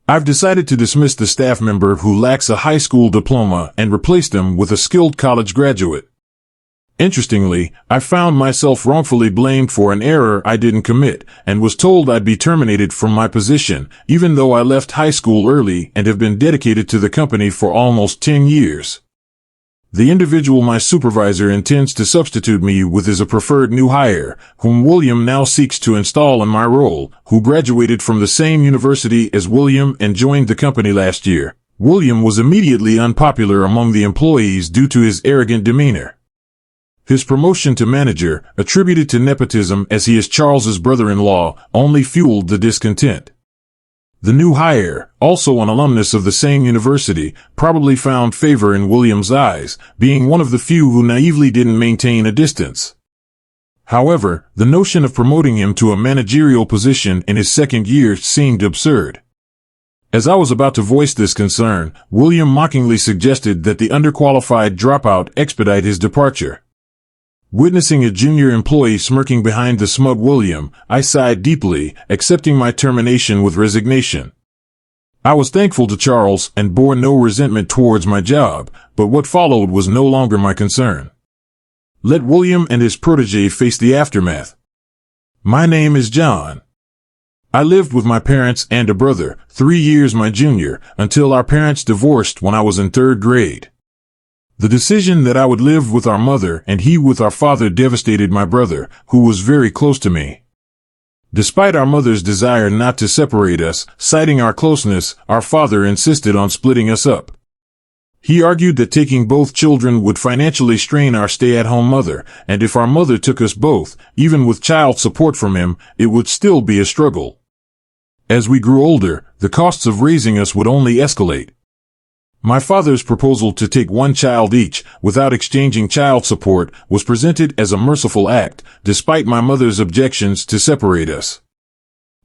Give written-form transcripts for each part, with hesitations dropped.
I've decided to dismiss the staff member who lacks a high school diploma and replace them with a skilled college graduate. Interestingly, I found myself wrongfully blamed for an error I didn't commit, and was told I'd be terminated from my position, even though I left high school early and have been dedicated to the company for almost 10 years. The individual my supervisor intends to substitute me with is a preferred new hire, whom William now seeks to install in my role, who graduated from the same university as William and joined the company last year. William was immediately unpopular among the employees due to his arrogant demeanor. His promotion to manager, attributed to nepotism as he is Charles's brother-in-law, only fueled the discontent. The new hire, also an alumnus of the same university, probably found favor in William's eyes, being one of the few who naively didn't maintain a distance. However, the notion of promoting him to a managerial position in his second year seemed absurd. As I was about to voice this concern, William mockingly suggested that the underqualified dropout expedite his departure. Witnessing a junior employee smirking behind the smug William, I sighed deeply, accepting my termination with resignation. I was thankful to Charles and bore no resentment towards my job, but what followed was no longer my concern. Let William and his protege face the aftermath. My name is John. I lived with my parents and a brother, 3 years my junior, until our parents divorced when I was in 3rd grade. The decision that I would live with our mother and he with our father devastated my brother, who was very close to me. Despite our mother's desire not to separate us, citing our closeness, our father insisted on splitting us up. He argued that taking both children would financially strain our stay-at-home mother, and if our mother took us both, even with child support from him, it would still be a struggle. As we grew older, the costs of raising us would only escalate. My father's proposal to take one child each, without exchanging child support, was presented as a merciful act, despite my mother's objections to separate us.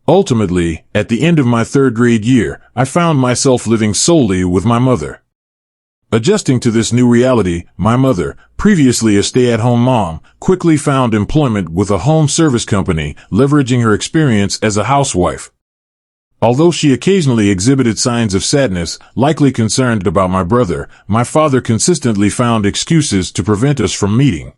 Ultimately, at the end of my 3rd grade year, I found myself living solely with my mother. Adjusting to this new reality, my mother, previously a stay-at-home mom, quickly found employment with a home service company, leveraging her experience as a housewife. Although she occasionally exhibited signs of sadness, likely concerned about my brother, my father consistently found excuses to prevent us from meeting.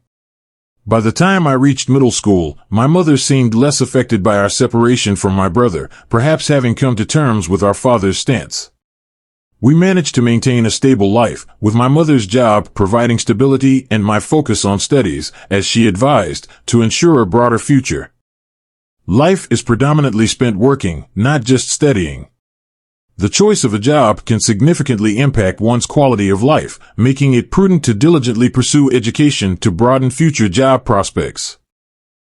By the time I reached middle school, my mother seemed less affected by our separation from my brother, perhaps having come to terms with our father's stance. We managed to maintain a stable life, with my mother's job providing stability and my focus on studies, as she advised, to ensure a broader future. Life is predominantly spent working, not just studying. The choice of a job can significantly impact one's quality of life, making it prudent to diligently pursue education to broaden future job prospects.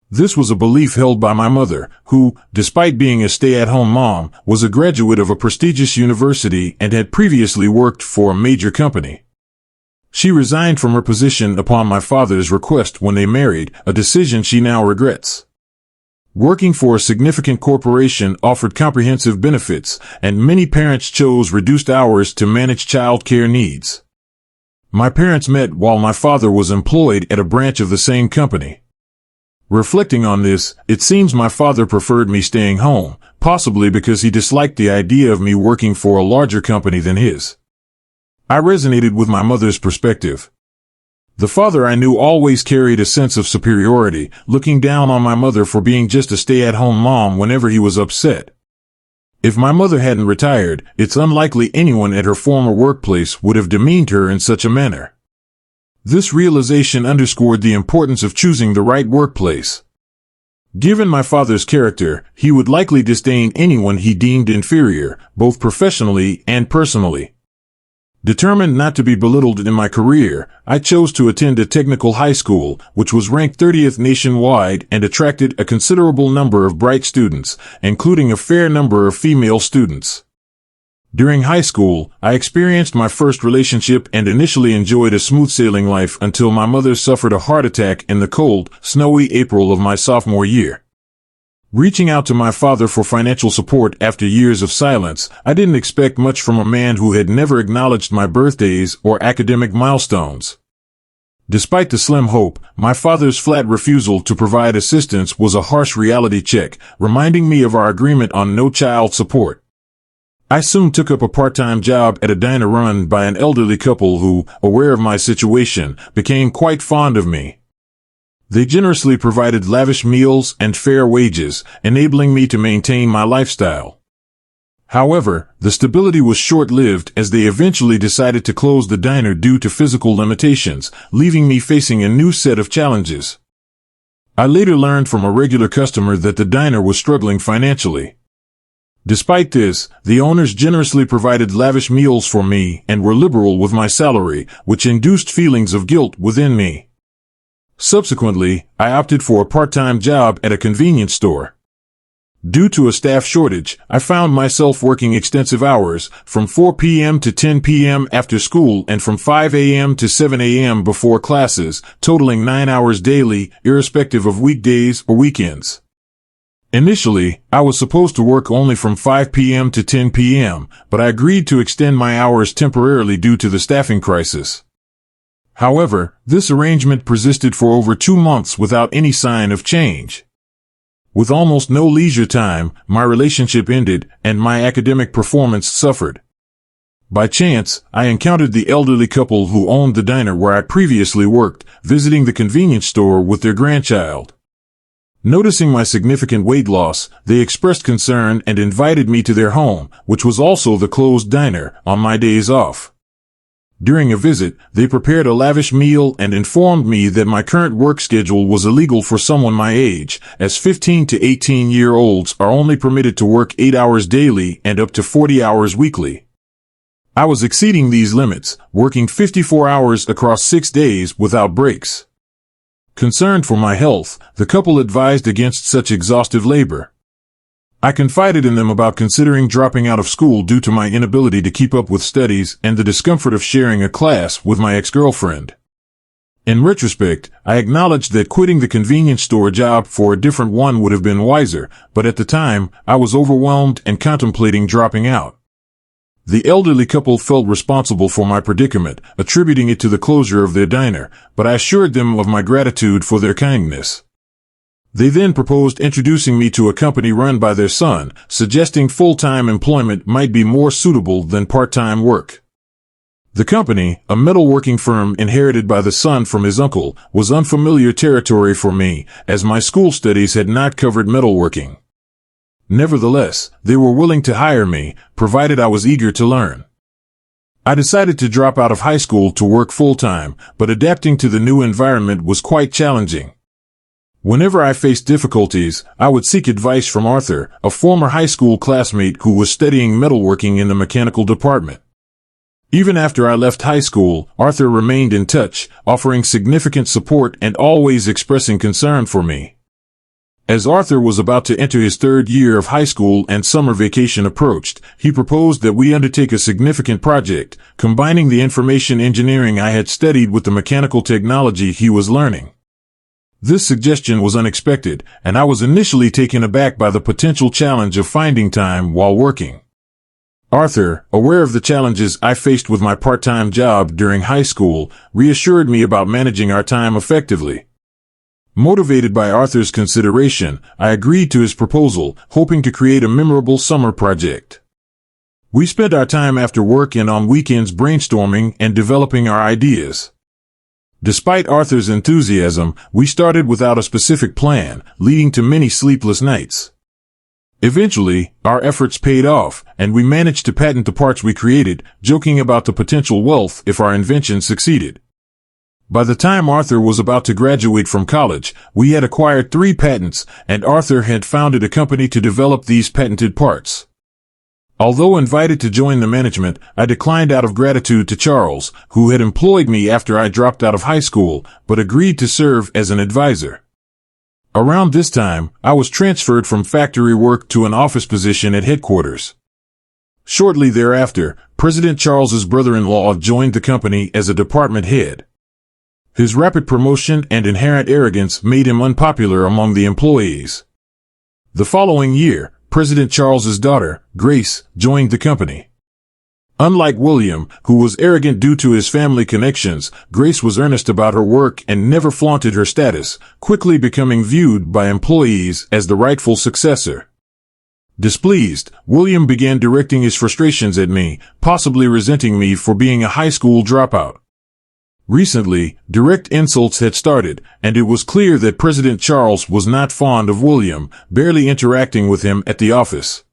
This was a belief held by my mother, who, despite being a stay-at-home mom, was a graduate of a prestigious university and had previously worked for a major company. She resigned from her position upon my father's request when they married, a decision she now regrets. Working for a significant corporation offered comprehensive benefits, and many parents chose reduced hours to manage child care needs. My parents met while my father was employed at a branch of the same company. Reflecting on this, it seems my father preferred me staying home, possibly because he disliked the idea of me working for a larger company than his. I resonated with my mother's perspective. The father I knew always carried a sense of superiority, looking down on my mother for being just a stay-at-home mom whenever he was upset. If my mother hadn't retired, it's unlikely anyone at her former workplace would have demeaned her in such a manner. This realization underscored the importance of choosing the right workplace. Given my father's character, he would likely disdain anyone he deemed inferior, both professionally and personally. Determined not to be belittled in my career, I chose to attend a technical high school, which was ranked 30th nationwide and attracted a considerable number of bright students, including a fair number of female students. During high school, I experienced my first relationship and initially enjoyed a smooth sailing life until my mother suffered a heart attack in the cold, snowy April of my sophomore year. Reaching out to my father for financial support after years of silence, I didn't expect much from a man who had never acknowledged my birthdays or academic milestones. Despite the slim hope, my father's flat refusal to provide assistance was a harsh reality check, reminding me of our agreement on no child support. I soon took up a part-time job at a diner run by an elderly couple who, aware of my situation, became quite fond of me. They generously provided lavish meals and fair wages, enabling me to maintain my lifestyle. However, the stability was short-lived as they eventually decided to close the diner due to physical limitations, leaving me facing a new set of challenges. I later learned from a regular customer that the diner was struggling financially. Despite this, the owners generously provided lavish meals for me and were liberal with my salary, which induced feelings of guilt within me. Subsequently, I opted for a part-time job at a convenience store. Due to a staff shortage, I found myself working extensive hours, from 4 p.m. to 10 p.m. after school and from 5 a.m. to 7 a.m. before classes, totaling 9 hours daily, irrespective of weekdays or weekends. Initially, I was supposed to work only from 5 p.m. to 10 p.m., but I agreed to extend my hours temporarily due to the staffing crisis. However, this arrangement persisted for over 2 months without any sign of change. With almost no leisure time, my relationship ended, and my academic performance suffered. By chance, I encountered the elderly couple who owned the diner where I previously worked, visiting the convenience store with their grandchild. Noticing my significant weight loss, they expressed concern and invited me to their home, which was also the closed diner, on my days off. During a visit, they prepared a lavish meal and informed me that my current work schedule was illegal for someone my age, as 15 to 18-year-olds are only permitted to work 8 hours daily and up to 40 hours weekly. I was exceeding these limits, working 54 hours across 6 days without breaks. Concerned for my health, the couple advised against such exhaustive labor. I confided in them about considering dropping out of school due to my inability to keep up with studies and the discomfort of sharing a class with my ex-girlfriend. In retrospect, I acknowledged that quitting the convenience store job for a different one would have been wiser, but at the time, I was overwhelmed and contemplating dropping out. The elderly couple felt responsible for my predicament, attributing it to the closure of their diner, but I assured them of my gratitude for their kindness. They then proposed introducing me to a company run by their son, suggesting full-time employment might be more suitable than part-time work. The company, a metalworking firm inherited by the son from his uncle, was unfamiliar territory for me, as my school studies had not covered metalworking. Nevertheless, they were willing to hire me, provided I was eager to learn. I decided to drop out of high school to work full-time, but adapting to the new environment was quite challenging. Whenever I faced difficulties, I would seek advice from Arthur, a former high school classmate who was studying metalworking in the mechanical department. Even after I left high school, Arthur remained in touch, offering significant support and always expressing concern for me. As Arthur was about to enter his 3rd year of high school and summer vacation approached, he proposed that we undertake a significant project, combining the information engineering I had studied with the mechanical technology he was learning. This suggestion was unexpected, and I was initially taken aback by the potential challenge of finding time while working. Arthur, aware of the challenges I faced with my part-time job during high school, reassured me about managing our time effectively. Motivated by Arthur's consideration, I agreed to his proposal, hoping to create a memorable summer project. We spent our time after work and on weekends brainstorming and developing our ideas. Despite Arthur's enthusiasm, we started without a specific plan, leading to many sleepless nights. Eventually, our efforts paid off, and we managed to patent the parts we created, joking about the potential wealth if our invention succeeded. By the time Arthur was about to graduate from college, we had acquired 3 patents, and Arthur had founded a company to develop these patented parts. Although invited to join the management, I declined out of gratitude to Charles, who had employed me after I dropped out of high school, but agreed to serve as an advisor. Around this time, I was transferred from factory work to an office position at headquarters. Shortly thereafter, President Charles's brother-in-law joined the company as a department head. His rapid promotion and inherent arrogance made him unpopular among the employees. The following year, President Charles's daughter, Grace, joined the company. Unlike William, who was arrogant due to his family connections, Grace was earnest about her work and never flaunted her status, quickly becoming viewed by employees as the rightful successor. Displeased, William began directing his frustrations at me, possibly resenting me for being a high school dropout. Recently, direct insults had started, and it was clear that President Charles was not fond of William, barely interacting with him at the office.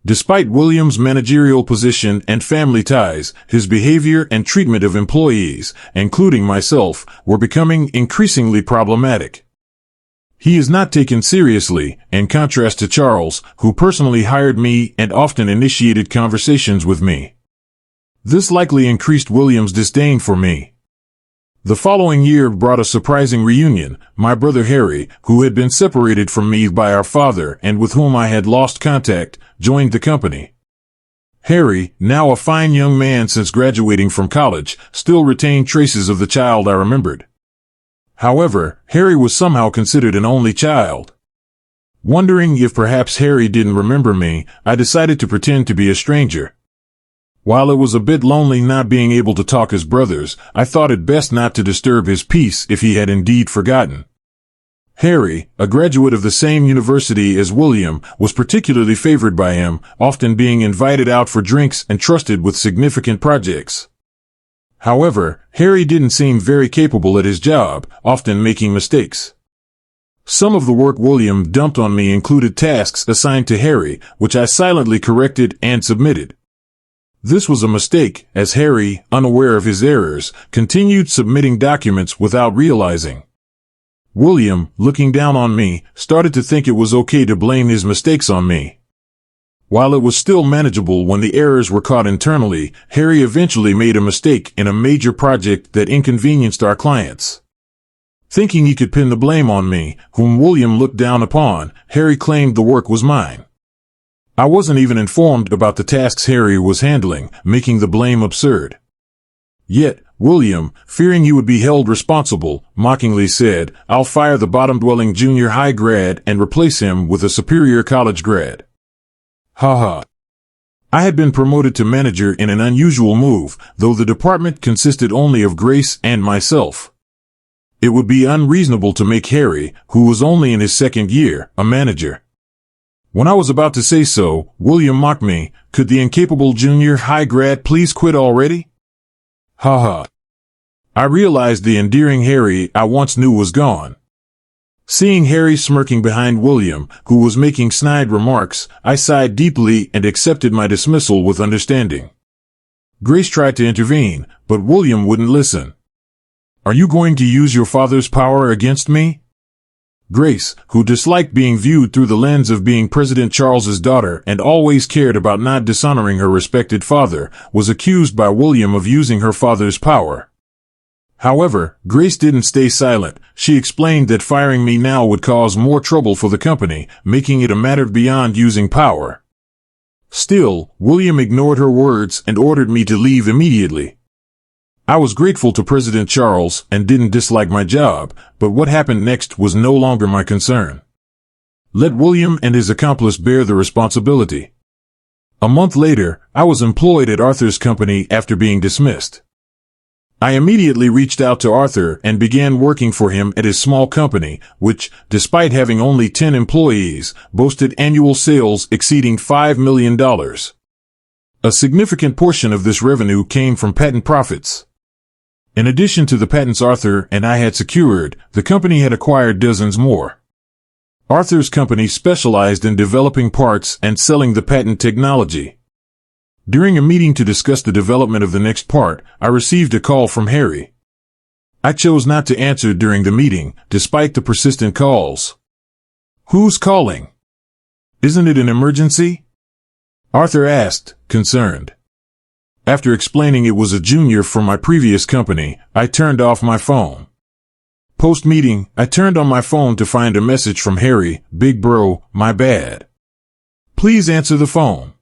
Despite William's managerial position and family ties, his behavior and treatment of employees, including myself, were becoming increasingly problematic. He is not taken seriously, in contrast to Charles, who personally hired me and often initiated conversations with me. This likely increased William's disdain for me. The following year brought a surprising reunion. My brother Harry, who had been separated from me by our father and with whom I had lost contact, joined the company. Harry, now a fine young man since graduating from college, still retained traces of the child I remembered. However, Harry was somehow considered an only child. Wondering if perhaps Harry didn't remember me, I decided to pretend to be a stranger. While it was a bit lonely not being able to talk as brothers, I thought it best not to disturb his peace if he had indeed forgotten. Harry, a graduate of the same university as William, was particularly favored by him, often being invited out for drinks and trusted with significant projects. However, Harry didn't seem very capable at his job, often making mistakes. Some of the work William dumped on me included tasks assigned to Harry, which I silently corrected and submitted. This was a mistake, as Harry, unaware of his errors, continued submitting documents without realizing. William, looking down on me, started to think it was okay to blame his mistakes on me. While it was still manageable when the errors were caught internally, Harry eventually made a mistake in a major project that inconvenienced our clients. Thinking he could pin the blame on me, whom William looked down upon, Harry claimed the work was mine. I wasn't even informed about the tasks Harry was handling, making the blame absurd. Yet, William, fearing he would be held responsible, mockingly said, "I'll fire the bottom-dwelling junior high grad and replace him with a superior college grad." Ha. I had been promoted to manager in an unusual move, though the department consisted only of Grace and myself. It would be unreasonable to make Harry, who was only in his second year, a manager. When I was about to say so, William mocked me. "Could the incapable junior high grad please quit already?" Ha. I realized the endearing Harry I once knew was gone. Seeing Harry smirking behind William, who was making snide remarks, I sighed deeply and accepted my dismissal with understanding. Grace tried to intervene, but William wouldn't listen. "Are you going to use your father's power against me?" Grace, who disliked being viewed through the lens of being President Charles's daughter and always cared about not dishonoring her respected father, was accused by William of using her father's power. However, Grace didn't stay silent. She explained that firing me now would cause more trouble for the company, making it a matter beyond using power. Still, William ignored her words and ordered me to leave immediately. I was grateful to President Charles and didn't dislike my job, but what happened next was no longer my concern. Let William and his accomplice bear the responsibility. A month later, I was employed at Arthur's company after being dismissed. I immediately reached out to Arthur and began working for him at his small company, which, despite having only 10 employees, boasted annual sales exceeding $5 million. A significant portion of this revenue came from patent profits. In addition to the patents Arthur and I had secured, the company had acquired dozens more. Arthur's company specialized in developing parts and selling the patent technology. During a meeting to discuss the development of the next part, I received a call from Harry. I chose not to answer during the meeting, despite the persistent calls. "Who's calling? Isn't it an emergency?" Arthur asked, concerned. After explaining it was a junior from my previous company, I turned off my phone. Post-meeting, I turned on my phone to find a message from Harry. "Big bro, my bad. Please answer the phone."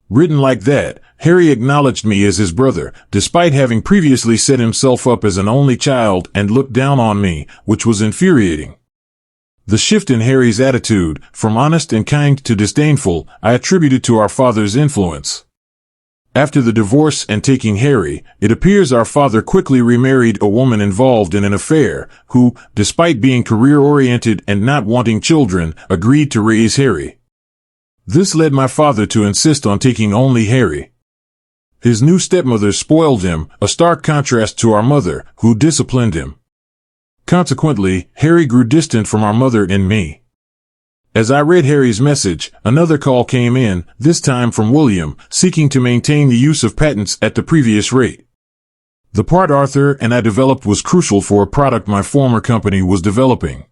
Written like that, Harry acknowledged me as his brother, despite having previously set himself up as an only child and looked down on me, which was infuriating. The shift in Harry's attitude, from honest and kind to disdainful, I attributed to our father's influence. After the divorce and taking Harry, it appears our father quickly remarried a woman involved in an affair, who, despite being career-oriented and not wanting children, agreed to raise Harry. This led my father to insist on taking only Harry. His new stepmother spoiled him, a stark contrast to our mother, who disciplined him. Consequently, Harry grew distant from our mother and me. As I read Harry's message, another call came in, this time from William, seeking to maintain the use of patents at the previous rate. The part Arthur and I developed was crucial for a product my former company was developing.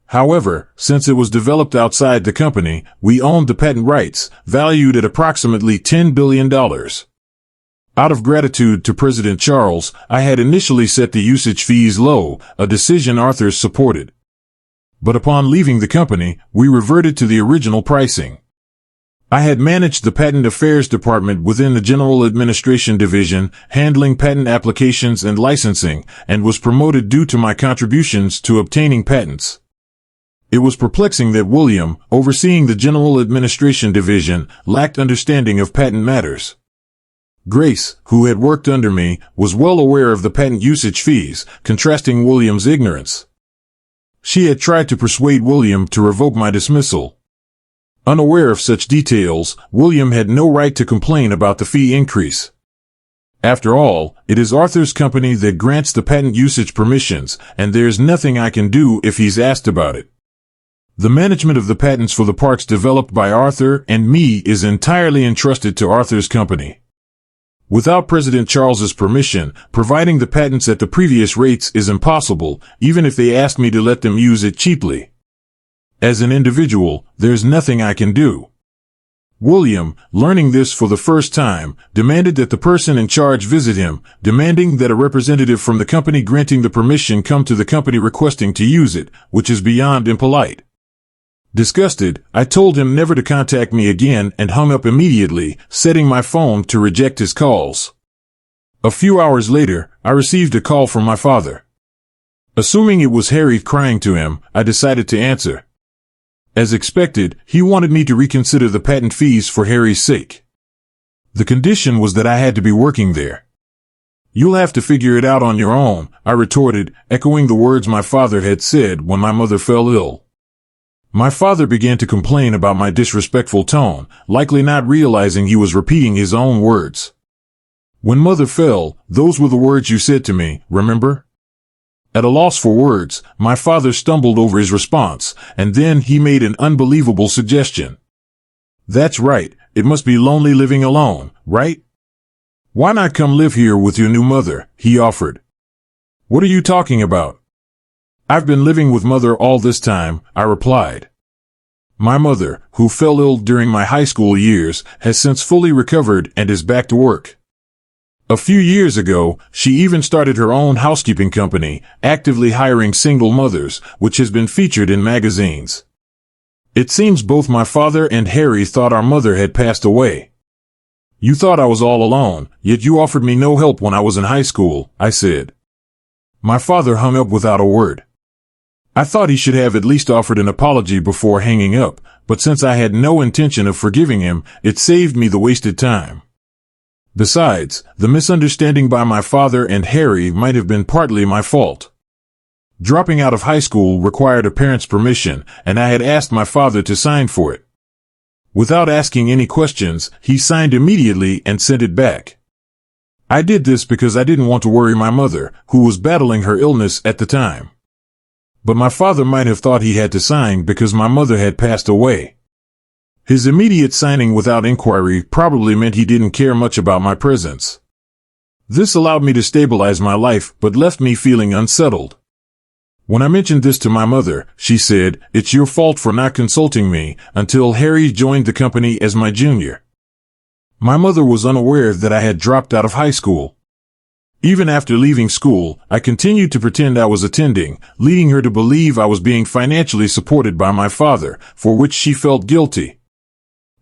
However, since it was developed outside the company, we owned the patent rights, valued at approximately $10 billion. Out of gratitude to President Charles, I had initially set the usage fees low, a decision Arthur supported. But upon leaving the company, we reverted to the original pricing. I had managed the Patent Affairs Department within the General Administration Division, handling patent applications and licensing, and was promoted due to my contributions to obtaining patents. It was perplexing that William, overseeing the General Administration Division, lacked understanding of patent matters. Grace, who had worked under me, was well aware of the patent usage fees, contrasting William's ignorance. She had tried to persuade William to revoke my dismissal. Unaware of such details, William had no right to complain about the fee increase. After all, it is Arthur's company that grants the patent usage permissions, and there's nothing I can do if he's asked about it. The management of the patents for the parks developed by Arthur and me is entirely entrusted to Arthur's company. Without President Charles's permission, providing the patents at the previous rates is impossible, even if they ask me to let them use it cheaply. As an individual, there's nothing I can do. William, learning this for the first time, demanded that the person in charge visit him, demanding that a representative from the company granting the permission come to the company requesting to use it, which is beyond impolite. Disgusted, I told him never to contact me again and hung up immediately, setting my phone to reject his calls. A few hours later, I received a call from my father. Assuming it was Harry crying to him, I decided to answer. As expected, he wanted me to reconsider the patent fees for Harry's sake. The condition was that I had to be working there. "You'll have to figure it out on your own," I retorted, echoing the words my father had said when my mother fell ill. My father began to complain about my disrespectful tone, likely not realizing he was repeating his own words. "When Mother fell, those were the words you said to me, remember?" At a loss for words, my father stumbled over his response, and then he made an unbelievable suggestion. "That's right, it must be lonely living alone, right? Why not come live here with your new mother?" he offered. "What are you talking about?" "I've been living with Mother all this time," I replied. My mother, who fell ill during my high school years, has since fully recovered and is back to work. A few years ago, she even started her own housekeeping company, actively hiring single mothers, which has been featured in magazines. It seems both my father and Harry thought our mother had passed away. "You thought I was all alone, yet you offered me no help when I was in high school," I said. My father hung up without a word. I thought he should have at least offered an apology before hanging up, but since I had no intention of forgiving him, it saved me the wasted time. Besides, the misunderstanding by my father and Harry might have been partly my fault. Dropping out of high school required a parent's permission, and I had asked my father to sign for it. Without asking any questions, he signed immediately and sent it back. I did this because I didn't want to worry my mother, who was battling her illness at the time. But my father might have thought he had to sign because my mother had passed away. His immediate signing without inquiry probably meant he didn't care much about my presence. This allowed me to stabilize my life but left me feeling unsettled. When I mentioned this to my mother, she said, "It's your fault for not consulting me until Harry joined the company as my junior." My mother was unaware that I had dropped out of high school. Even after leaving school, I continued to pretend I was attending, leading her to believe I was being financially supported by my father, for which she felt guilty.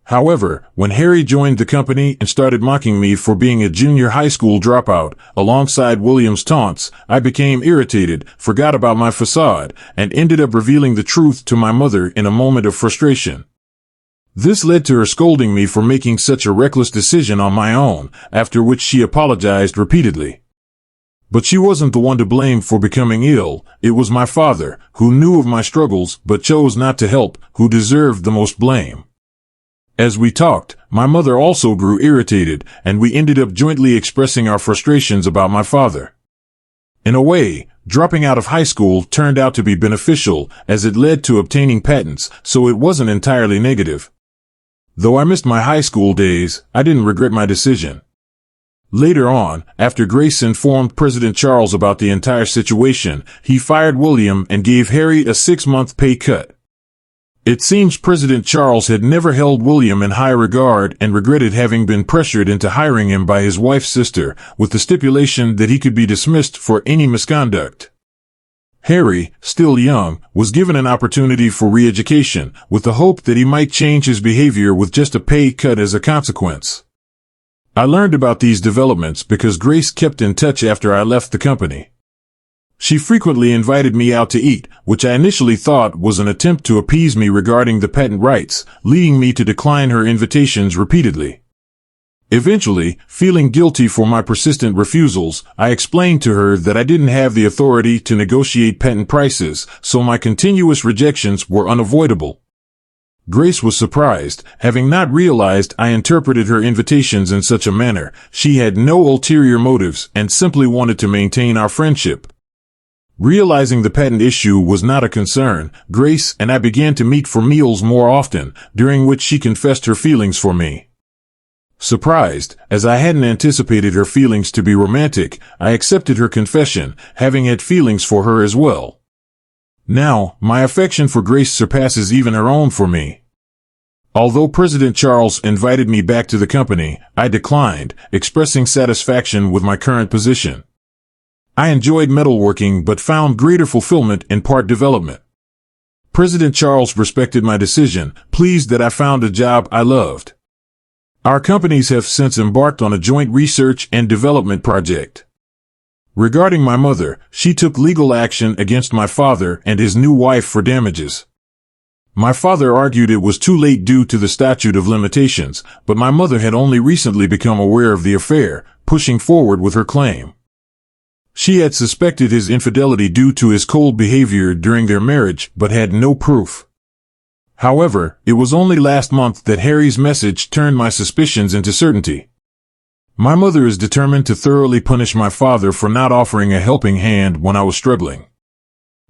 However, when Harry joined the company and started mocking me for being a junior high school dropout, alongside William's taunts, I became irritated, forgot about my facade, and ended up revealing the truth to my mother in a moment of frustration. This led to her scolding me for making such a reckless decision on my own, after which she apologized repeatedly. But she wasn't the one to blame for becoming ill. It was my father, who knew of my struggles but chose not to help, who deserved the most blame. As we talked, my mother also grew irritated, and we ended up jointly expressing our frustrations about my father. In a way, dropping out of high school turned out to be beneficial, as it led to obtaining patents, so it wasn't entirely negative. Though I missed my high school days, I didn't regret my decision. Later on, after Grace informed President Charles about the entire situation, he fired William and gave Harry a 6-month pay cut. It seems President Charles had never held William in high regard and regretted having been pressured into hiring him by his wife's sister, with the stipulation that he could be dismissed for any misconduct. Harry, still young, was given an opportunity for re-education, with the hope that he might change his behavior with just a pay cut as a consequence. I learned about these developments because Grace kept in touch after I left the company. She frequently invited me out to eat, which I initially thought was an attempt to appease me regarding the patent rights, leading me to decline her invitations repeatedly. Eventually, feeling guilty for my persistent refusals, I explained to her that I didn't have the authority to negotiate patent prices, so my continuous rejections were unavoidable. Grace was surprised, having not realized I interpreted her invitations in such a manner. She had no ulterior motives and simply wanted to maintain our friendship. Realizing the patent issue was not a concern, Grace and I began to meet for meals more often, during which she confessed her feelings for me. Surprised, as I hadn't anticipated her feelings to be romantic, I accepted her confession, having had feelings for her as well. Now, my affection for Grace surpasses even her own for me. Although President Charles invited me back to the company, I declined, expressing satisfaction with my current position. I enjoyed metalworking but found greater fulfillment in part development. President Charles respected my decision, pleased that I found a job I loved. Our companies have since embarked on a joint research and development project. Regarding my mother, she took legal action against my father and his new wife for damages. My father argued it was too late due to the statute of limitations, but my mother had only recently become aware of the affair, pushing forward with her claim. She had suspected his infidelity due to his cold behavior during their marriage, but had no proof. However, it was only last month that Harry's message turned my suspicions into certainty. My mother is determined to thoroughly punish my father for not offering a helping hand when I was struggling.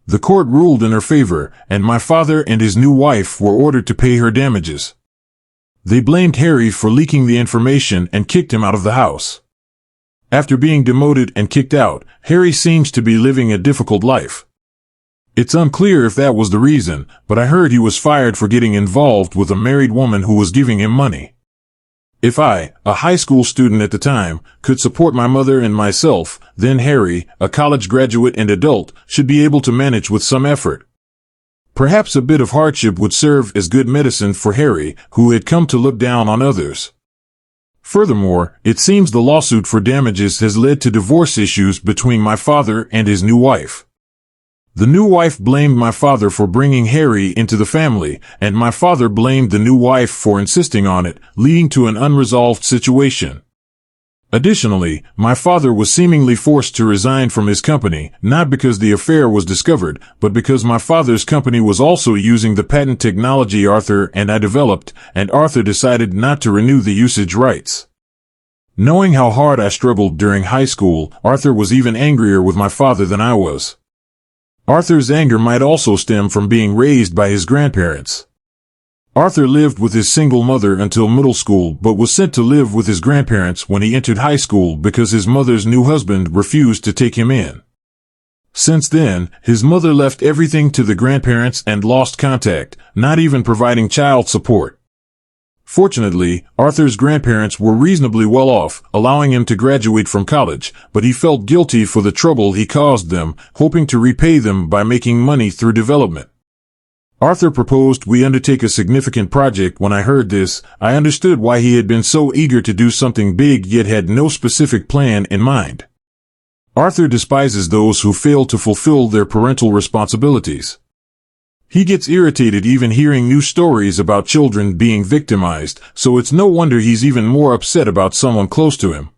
The court ruled in her favor, and my father and his new wife were ordered to pay her damages. They blamed Harry for leaking the information and kicked him out of the house. After being demoted and kicked out, Harry seems to be living a difficult life. It's unclear if that was the reason, but I heard he was fired for getting involved with a married woman who was giving him money. If I, a high school student at the time, could support my mother and myself, then Harry, a college graduate and adult, should be able to manage with some effort. Perhaps a bit of hardship would serve as good medicine for Harry, who had come to look down on others. Furthermore, it seems the lawsuit for damages has led to divorce issues between my father and his new wife. The new wife blamed my father for bringing Harry into the family, and my father blamed the new wife for insisting on it, leading to an unresolved situation. Additionally, my father was seemingly forced to resign from his company, not because the affair was discovered, but because my father's company was also using the patent technology Arthur and I developed, and Arthur decided not to renew the usage rights. Knowing how hard I struggled during high school, Arthur was even angrier with my father than I was. Arthur's anger might also stem from being raised by his grandparents. Arthur lived with his single mother until middle school but was sent to live with his grandparents when he entered high school because his mother's new husband refused to take him in. Since then, his mother left everything to the grandparents and lost contact, not even providing child support. Fortunately, Arthur's grandparents were reasonably well off, allowing him to graduate from college, but he felt guilty for the trouble he caused them, hoping to repay them by making money through development. Arthur proposed we undertake a significant project. When I heard this, I understood why he had been so eager to do something big yet had no specific plan in mind. Arthur despises those who fail to fulfill their parental responsibilities. He gets irritated even hearing new stories about children being victimized, so it's no wonder he's even more upset about someone close to him.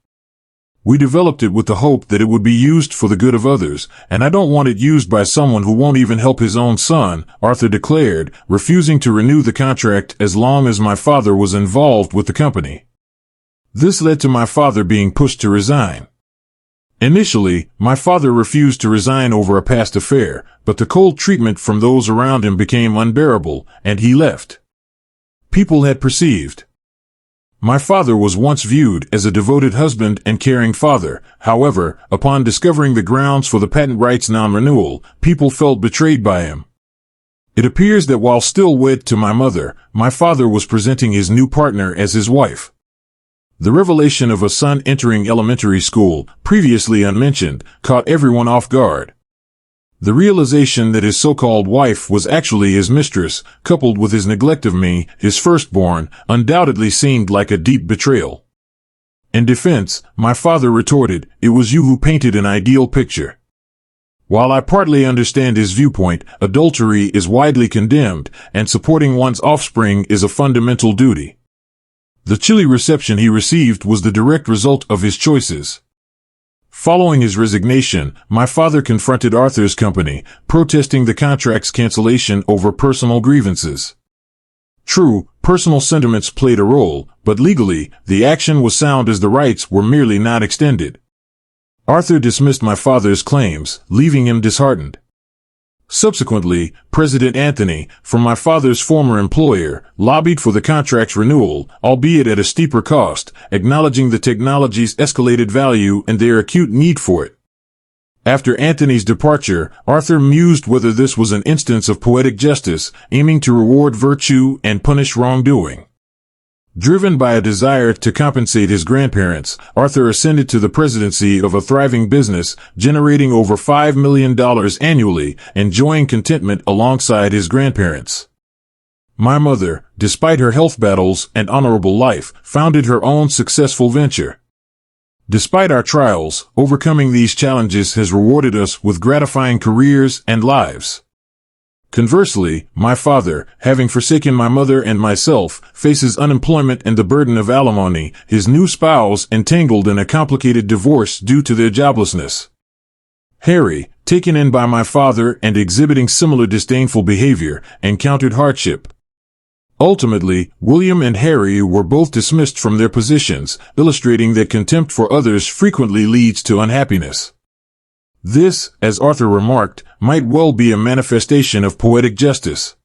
We developed it with the hope that it would be used for the good of others, and I don't want it used by someone who won't even help his own son, Arthur declared, refusing to renew the contract as long as my father was involved with the company. This led to my father being pushed to resign. Initially, my father refused to resign over a past affair, but the cold treatment from those around him became unbearable, and he left. People had perceived. My father was once viewed as a devoted husband and caring father. However, upon discovering the grounds for the patent rights non-renewal, people felt betrayed by him. It appears that while still wed to my mother, my father was presenting his new partner as his wife. The revelation of a son entering elementary school, previously unmentioned, caught everyone off guard. The realization that his so-called wife was actually his mistress, coupled with his neglect of me, his firstborn, undoubtedly seemed like a deep betrayal. In defense, my father retorted, "It was you who painted an ideal picture." While I partly understand his viewpoint, adultery is widely condemned, and supporting one's offspring is a fundamental duty. The chilly reception he received was the direct result of his choices. Following his resignation, my father confronted Arthur's company, protesting the contract's cancellation over personal grievances. True, personal sentiments played a role, but legally, the action was sound as the rights were merely not extended. Arthur dismissed my father's claims, leaving him disheartened. Subsequently, President Anthony, from my father's former employer, lobbied for the contract's renewal, albeit at a steeper cost, acknowledging the technology's escalated value and their acute need for it. After Anthony's departure, Arthur mused whether this was an instance of poetic justice, aiming to reward virtue and punish wrongdoing. Driven by a desire to compensate his grandparents, Arthur ascended to the presidency of a thriving business, generating over $5 million annually, enjoying contentment alongside his grandparents. My mother, despite her health battles and honorable life, founded her own successful venture. Despite our trials, overcoming these challenges has rewarded us with gratifying careers and lives. Conversely, my father, having forsaken my mother and myself, faces unemployment and the burden of alimony, his new spouse entangled in a complicated divorce due to their joblessness. Harry, taken in by my father and exhibiting similar disdainful behavior, encountered hardship. Ultimately, William and Harry were both dismissed from their positions, illustrating that contempt for others frequently leads to unhappiness. This, as Arthur remarked, might well be a manifestation of poetic justice.